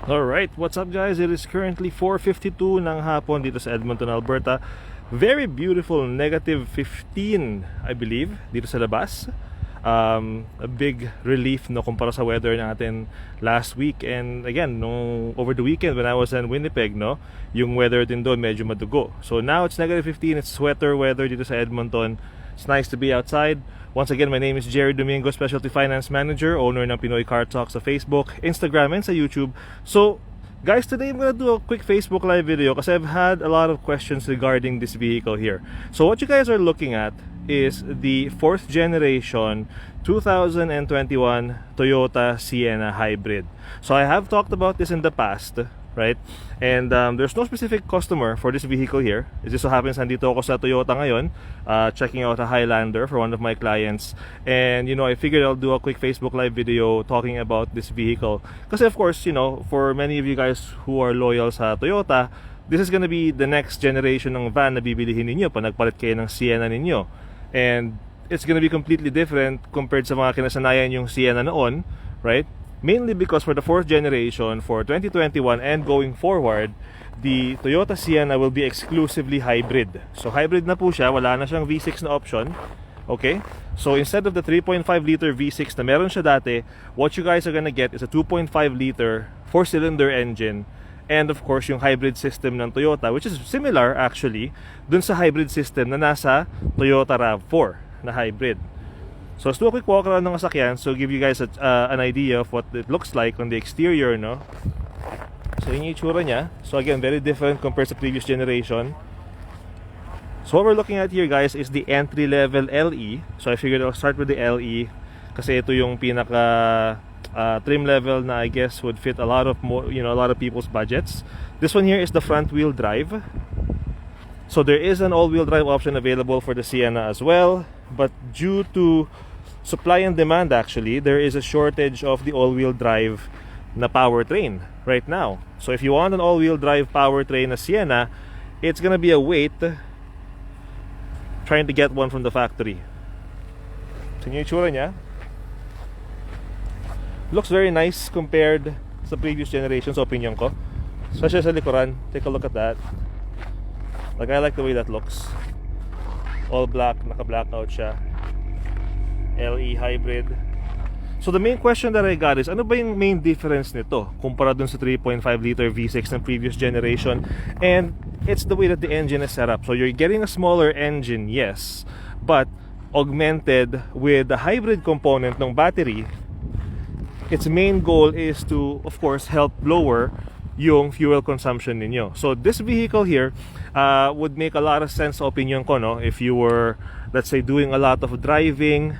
Alright, what's up guys? It is currently 4:52 ng hapon dito sa Edmonton, Alberta. Very beautiful, negative 15 I believe dito sa labas. A big relief no kumpara sa weather natin last week, and again over the weekend when I was in Winnipeg, no, yung weather din doon medyo madugo. So now it's negative 15, it's sweater weather dito sa Edmonton. It's nice to be outside. Once again, my name is Jerry Domingo, Specialty Finance Manager, owner ng Pinoy Car Talk sa Facebook, Instagram, and sa YouTube. So, guys, today I'm gonna do a quick Facebook Live video because I've had a lot of questions regarding this vehicle here. So what you guys are looking at is the 4th generation 2021 Toyota Sienna Hybrid. So I have talked about this in the past, right? And there's no specific customer for this vehicle here. It just so happens nandito ako sa Toyota ngayon, checking out a Highlander for one of my clients. And you know, I figured I'll do a quick Facebook Live video talking about this vehicle. Kasi of course, you know, for many of you guys who are loyal sa Toyota, this is gonna be the next generation ng van na bibilihin ninyo pag nagpalit kayo ng Sienna ninyo. And it's gonna be completely different compared sa mga kinasanayan yung Sienna noon, right? Mainly because for the 4th generation, for 2021 and going forward, the Toyota Sienna will be exclusively hybrid. So hybrid na po siya, wala na siyang V6 na option. Okay? So instead of the 3.5 liter V6 na meron siya dati, what you guys are gonna get is a 2.5 liter 4-cylinder engine. And of course, yung hybrid system ng Toyota, which is similar actually dun sa hybrid system na nasa Toyota RAV4 na hybrid. So let's do a quick walk around ng sasakyan, so give you guys an idea of what it looks like on the exterior, no? So yun yung itsura niya. So again, very different compared sa previous generation. So what we're looking at here guys is the entry-level LE. So I figured I'll start with the LE kasi ito yung pinaka trim level na I guess would fit a lot of a lot of people's budgets. This one here is the front-wheel drive. So there is an all-wheel drive option available for the Sienna as well, but due to supply and demand actually, there is a shortage of the all-wheel drive na powertrain right now. So if you want an all-wheel drive powertrain na Sienna, it's gonna be a wait trying to get one from the factory. So yung itsura niya looks very nice compared sa previous generations, opinion ko. Especially sa likuran, take a look at that. Like, I like the way that looks. All black, naka-blackout siya. LE hybrid. So the main question that I got is, ano ba yung main difference nito kumpara dun sa 3.5 liter V6 ng previous generation? And it's the way that the engine is set up. So you're getting a smaller engine, yes, but augmented with the hybrid component ng battery. Its main goal is to, of course, help lower yung fuel consumption ninyo. So this vehicle here would make a lot of sense, opinion ko, no? If you were, let's say, doing a lot of driving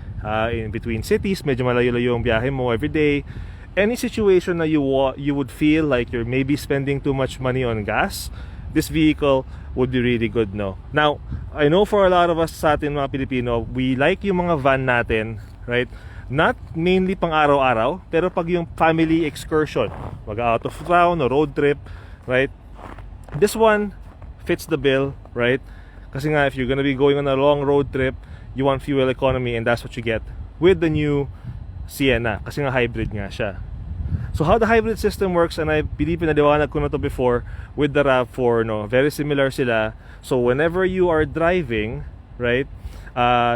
in between cities, medyo malayo-layo yung biyahe mo every day, any situation na you would feel like you're maybe spending too much money on gas, this vehicle would be really good, no? Now, I know for a lot of us sa atin mga Pilipino, we like yung mga van natin, right? Not mainly pang araw-araw, pero pag yung family excursion, mag out of town or road trip, right? This one fits the bill, right? Kasi nga, if you're gonna be going on a long road trip, you want fuel economy, and that's what you get with the new Sienna, kasi nga hybrid nga siya. So how the hybrid system works, and I believe pinaliwanag ko na to before with the RAV4, no? Very similar sila. So whenever you are driving, right,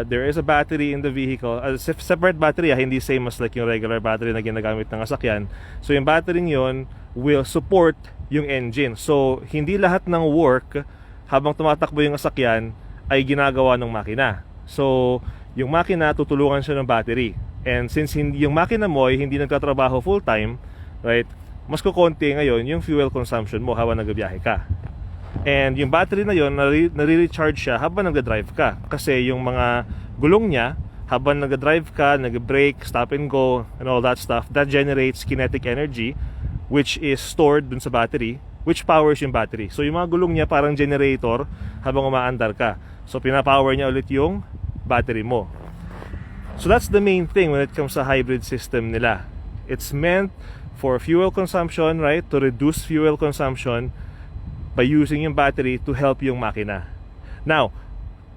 there is a battery in the vehicle, a separate battery, hindi same as like yung regular battery na ginagamit ng sasakyan. So yung battery yun will support yung engine. So hindi lahat ng work habang tumatakbo yung sasakyan ay ginagawa ng makina. So yung makina tutulungan siya ng battery. And since yung makina mo ay hindi nagtatrabaho full time, right, mas kukonti ngayon yung fuel consumption mo habang nagbibiyahe ka. And yung battery na yon nare-recharge siya habang nagda-drive ka. Kasi yung mga gulong niya, habang nagda-drive ka, nag-brake, stop and go, and all that stuff, that generates kinetic energy, which is stored dun sa battery, which powers yung battery. So yung mga gulong niya parang generator habang umaandar ka. So pinapower niya ulit yung battery mo. So that's the main thing when it comes sa hybrid system nila. It's meant for fuel consumption, right? To reduce fuel consumption by using yung battery to help yung makina. Now,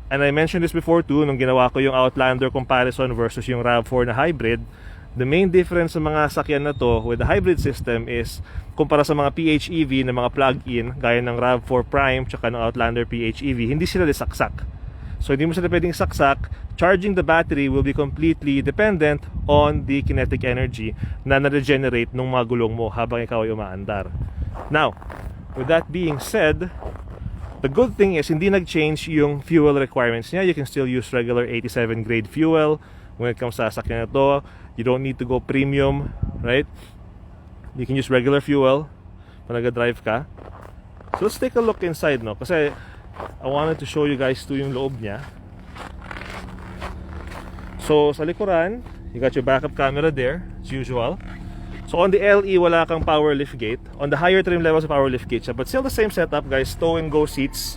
and I mentioned this before too, nung ginawa ko yung Outlander comparison versus yung RAV4 na hybrid, The main difference sa mga sakyan na to with the hybrid system is kumpara sa mga PHEV na mga plug-in gaya ng RAV4 Prime tsaka ng Outlander PHEV, hindi sila saksak. So hindi mo sila pwedeng saksak. Charging the battery will be completely dependent on the kinetic energy na na-regenerate ng mga gulong mo habang ikaw ay umaandar. Now, with that being said, the good thing is hindi nag-change yung fuel requirements niya. You can still use regular 87 grade fuel when it comes sa sakyan na to. You don't need to go premium, right? You can use regular fuel pag nag-drive ka. So let's take a look inside, no? Kasi I wanted to show you guys to yung loob niya. So sa likuran, you got your backup camera there, as usual. So on the LE, wala kang power lift gate. On the higher trim levels, power lift gate siya. But still the same setup, guys. Stow and go seats.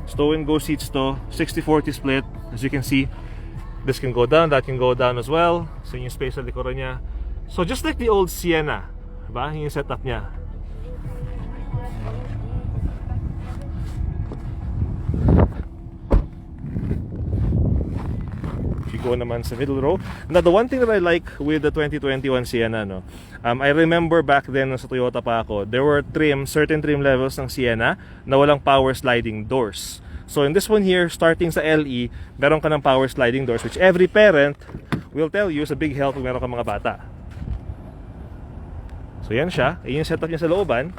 Stow and go seats to. 60-40 split. As you can see, this can go down, that can go down as well. So yung space sa likuran niya. So just like the old Sienna, diba? Yung setup niya. If you go naman sa middle row. Now the one thing that I like with the 2021 Sienna, no, I remember back then sa Toyota pa ako, there were certain trim levels ng Sienna na walang power sliding doors. So in this one here, starting sa LE, meron ka ng power sliding doors, which every parent will tell you is a big help kung meron ka mga bata. So yan siya, yung setup niya sa looban.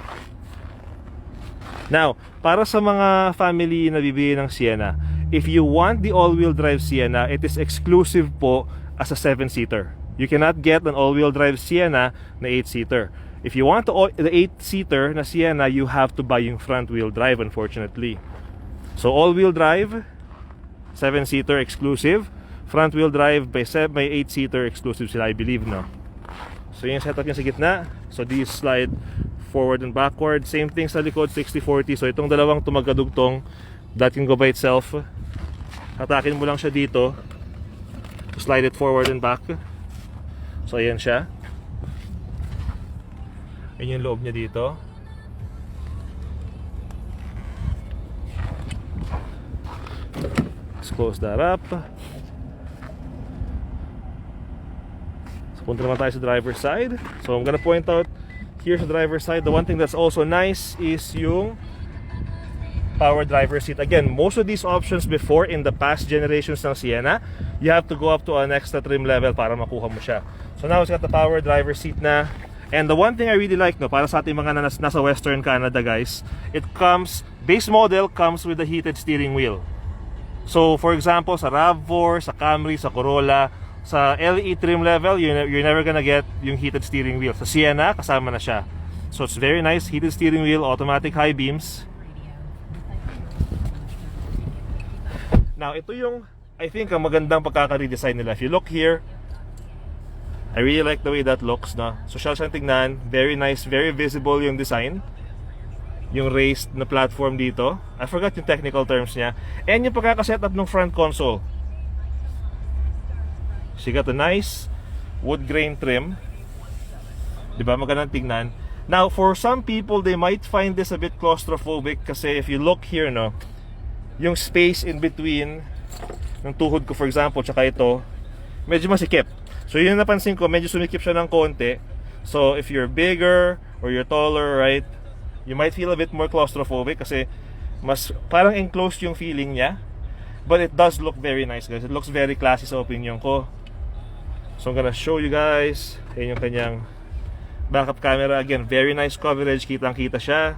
Now, para sa mga family na bibili ng Sienna, if you want the all-wheel drive Sienna, it is exclusive po as a 7-seater. You cannot get an all-wheel drive Sienna na 8-seater. If you want the 8-seater na Sienna, you have to buy yung front-wheel drive, unfortunately. So all-wheel drive, 7-seater exclusive. Front-wheel drive by 8-seater exclusive sila, I believe, no? So yung setup niya sa gitna. So these slide forward and backward. Same thing sa likod, 60-40. So itong dalawang tumagadugtong, that can go by itself. Hatakin mo lang siya dito. Slide it forward and back. So ayan siya. Ayan yung loob niya dito. Let's close that up. So punta naman tayo sa driver's side. So I'm gonna point out here sa driver's side, the one thing that's also nice is yung power driver's seat. Again, most of these options before in the past generations ng Sienna, you have to go up to an extra trim level para makuha mo siya. So now it's got the power driver's seat na. And the one thing I really like, no, para sa ating mga nasa Western Canada, guys, it comes, base model comes with a heated steering wheel. So for example, sa RAV4, sa Camry, sa Corolla, sa LE trim level, you're never gonna get yung heated steering wheel. Sa Sienna, kasama na siya. So it's very nice, heated steering wheel, automatic high beams. Now, ito yung, I think, ang magandang pagkaka-redesign nila. If you look here, I really like the way that looks, no? So, siyang tingnan, very nice, very visible yung design. Yung raised na platform dito. I forgot yung technical terms niya. And yung pagkaka-setup ng front console. So, you got a nice wood grain trim. Diba? Magandang tingnan. Now, for some people, they might find this a bit claustrophobic kasi if you look here, no, yung space in between ng tuhod ko, for example, tsaka ito, medyo masikip. So yun napansin ko, medyo sumikip siya ng konti. So if you're bigger or you're taller, right, you might feel a bit more claustrophobic kasi mas parang enclosed yung feeling niya. But it does look very nice, guys. It looks very classy sa opinion ko. So I'm gonna show you guys. Ayan yung kanyang backup camera. Again, very nice coverage. Kitang-kita siya.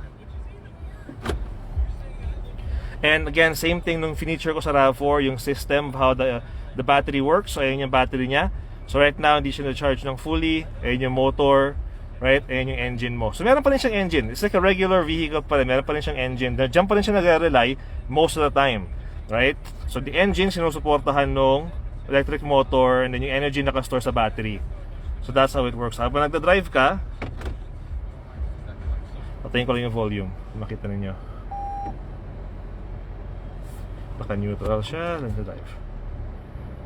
And again, same thing nung feature ko sa RAV4, yung system of how the battery works. So ayan yung battery niya. So right now, hindi siya na-charge ng fully. Ayan yung motor, right? Ayan yung engine mo. So meron pa rin siyang engine. It's like a regular vehicle pa rin. Meron pa rin siyang engine. Diyan pa rin siya nag-rely most of the time, right? So the engine, sinusuportahan nung electric motor, and then yung energy nakastore sa battery. So that's how it works. Habang nagda-drive ka, patayin ko lang yung volume. Makita ninyo. Naka-neutral siya, nagda-drive.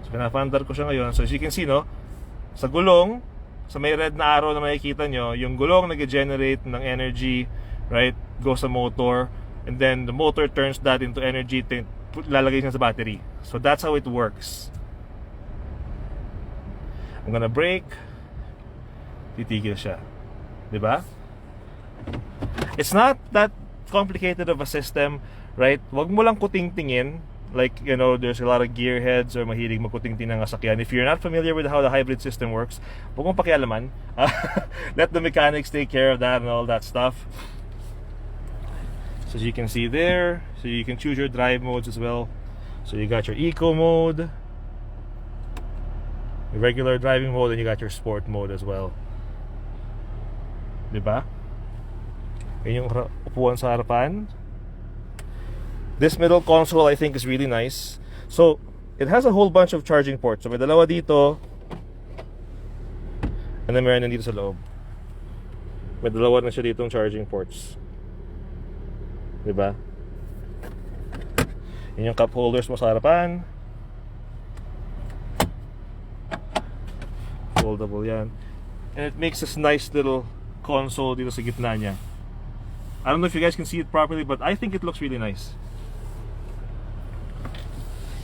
So pinapandar ko siya ngayon. So as you can see, no, sa gulong, sa may red na arrow na makikita nyo, yung gulong nag-generate ng energy, right, go sa motor, and then the motor turns that into energy, lalagay siya sa battery. So that's how it works. I'm gonna brake, titigil siya. Diba? It's not that complicated of a system, right? Wag mo lang kutingtingin. Like, you know, there's a lot of gearheads or mahilig magkutingting ng sasakyan. If you're not familiar with how the hybrid system works, huwag mong pakialaman. Let the mechanics take care of that and all that stuff. So as you can see there, so you can choose your drive modes as well. So you got your eco mode, your regular driving mode, and you got your sport mode as well. Diba? Yan yung upuan sa harapan. This middle console I think is really nice. So it has a whole bunch of charging ports. So may dalawa dito, and then meron din dito sa loob. May dalawa na siya ditong charging ports. Diba? Yan yung cup holders mo sa harapan. Foldable yan. And it makes this nice little console dito sa gitna niya. I don't know if you guys can see it properly, but I think it looks really nice.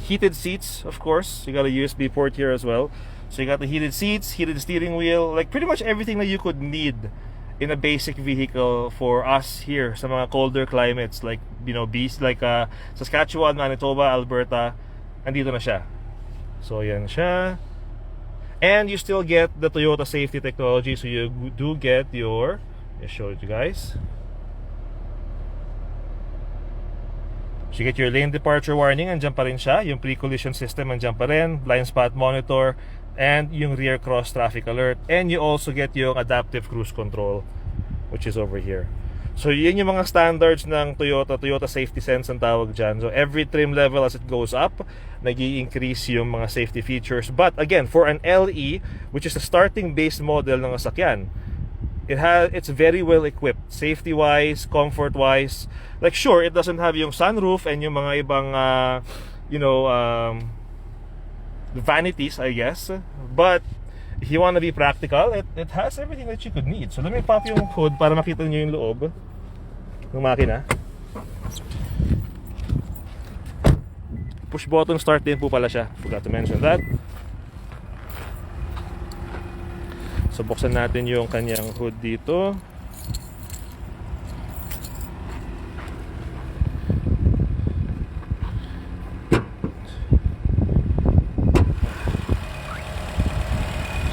Heated seats, of course. You got a USB port here as well. So you got the heated seats, heated steering wheel, like pretty much everything that you could need in a basic vehicle for us here sa mga colder climates, like, you know, Saskatchewan, Manitoba, Alberta. Andito na siya. So yan siya. And you still get the Toyota safety technology. So you do get your, I'll show it to you guys. So you get your lane departure warning, andyan pa rin siya. Yung pre-collision system, andyan pa rin. Blind spot monitor, and yung rear cross traffic alert. And you also get yung adaptive cruise control, which is over here. So yun yung mga standards ng Toyota Safety Sense ang tawag dyan. So every trim level as it goes up, nag-i-increase yung mga safety features. But again, for an LE, which is a starting base model ng sasakyan, it's very well equipped, safety wise, comfort wise. Like, sure, it doesn't have yung sunroof and yung mga ibang vanities, I guess, but if you want to be practical, it has everything that you could need. So let me pop yung hood para makita niyo yung loob ng makina. Push button start din po pala siya, forgot to mention that. So buksan natin yung kanyang hood dito.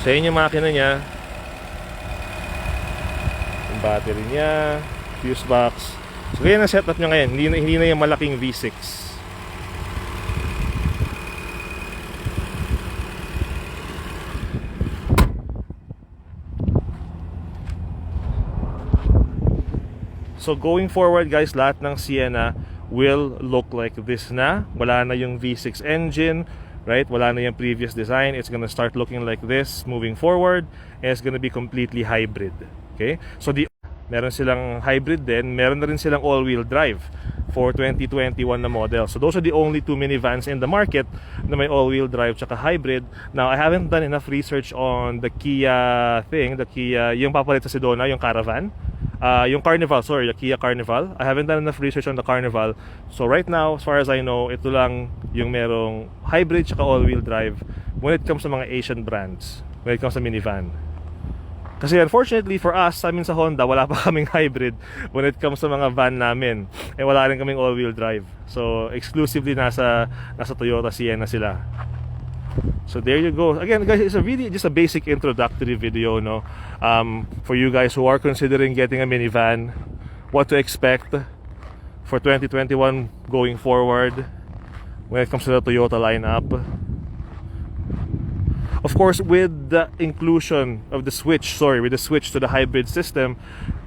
So yun yung makina niya. Yung battery niya, fuse box. So ganyan ang setup niya ngayon. Hindi na yung malaking V6. So going forward guys, lahat ng Sienna will look like this na. Wala na yung V6 engine, right? Wala na yung previous design. It's gonna start looking like this moving forward, and it's gonna be completely hybrid. Okay? So meron silang hybrid din, meron na rin silang all-wheel drive for 2021 na model. So those are the only two minivans in the market na may all-wheel drive tsaka hybrid. Now, I haven't done enough research on the Kia thing, yung papalit sa Sedona, yung Caravan. Yung Carnival, sorry, the Kia Carnival. I haven't done enough research on the Carnival. So right now, as far as I know, ito lang yung merong hybrid tsaka all-wheel drive when it comes sa mga Asian brands, when it comes sa minivan. Kasi unfortunately for us, sa amin sa Honda, wala pa kaming hybrid when it comes sa mga van namin. Eh wala rin kaming all-wheel drive. So exclusively nasa Toyota Sienna sila. So there you go. Again guys, it's just a basic introductory video, no? For you guys who are considering getting a minivan, what to expect for 2021 going forward when it comes to the Toyota lineup. Of course, with the inclusion of the switch to the hybrid system,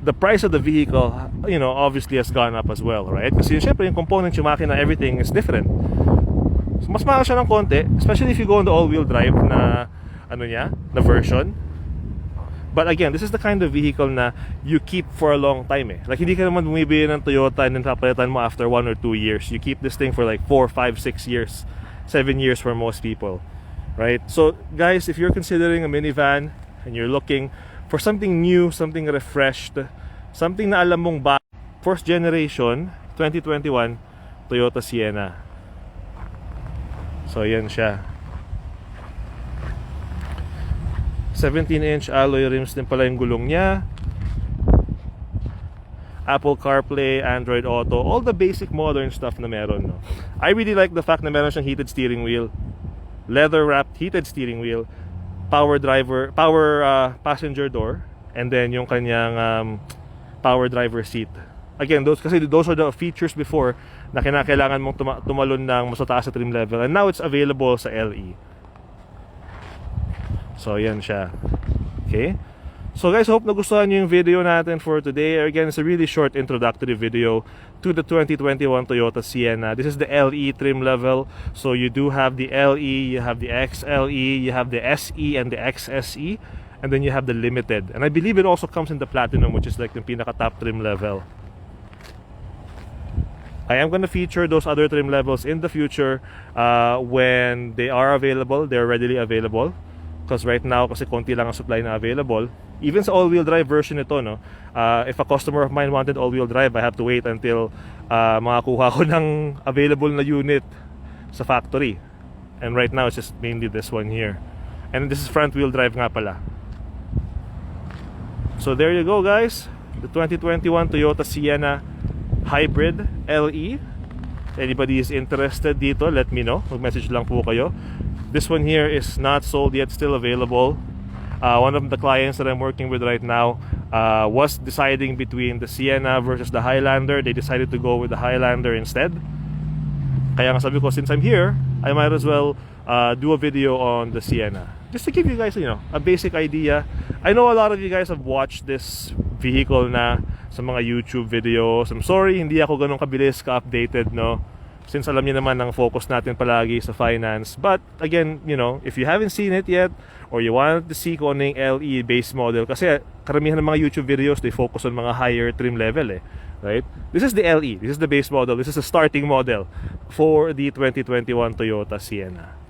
the price of the vehicle, obviously has gone up as well, right? Kasi syempre yung components, yung makina, everything is different. So, mas mahal siya ng konti, especially if you go on the all-wheel drive na version. But again, this is the kind of vehicle na you keep for a long time eh. Like hindi ka naman bumibili ng Toyota and then papalitan mo after 1 or 2 years. You keep this thing for like 4, 5, 6 years, 7 years for most people, right? So guys, if you're considering a minivan and you're looking for something new, something refreshed, something na alam mong first generation 2021 Toyota Sienna. So yan siya. 17-inch alloy rims din pala yung gulong niya. Apple CarPlay, Android Auto, all the basic modern stuff na meron, no? I really like the fact na meron siyang heated steering wheel, leather wrapped heated steering wheel, power passenger door, and then yung kanyang power driver seat. Again, those are the features before na kinakailangan mong tumalon ng mas mataas sa trim level, and now it's available sa LE. So yan siya. Okay? So guys, hope nagustuhan nyo yung video natin for today. Again, it's a really short introductory video to the 2021 Toyota Sienna. This is the LE trim level. So you do have the LE, you have the XLE, you have the SE and the XSE, and then you have the Limited. And I believe it also comes in the Platinum, which is like the pinaka-top trim level. I am going to feature those other trim levels in the future when they are available, they're readily available. Because right now, kasi konti lang ang supply na available. Even sa all-wheel drive version ito, no, if a customer of mine wanted all-wheel drive, I have to wait until makakuha ko ng available na unit sa factory. And right now, it's just mainly this one here. And this is front-wheel drive nga pala. So there you go, guys. The 2021 Toyota Sienna Hybrid LE. Anybody is interested dito, let me know. Mag-message lang po kayo. This one here is not sold yet, still available. One of the clients that I'm working with right now was deciding between the Sienna versus the Highlander. They decided to go with the Highlander instead. Kaya nga sabi ko, since I'm here, I might as well do a video on the Sienna. Just to give you guys, a basic idea. I know a lot of you guys have watched this vehicle na sa mga YouTube videos. I'm sorry, hindi ako ganun kabilis ka-updated, no? Since alam niyo naman ang focus natin palagi sa finance. But again, if you haven't seen it yet, or you want to see kung ano yung LE base model, kasi karamihan ng mga YouTube videos, they focus on mga higher trim level, right? This is the LE, this is the base model, this is the starting model for the 2021 Toyota Sienna.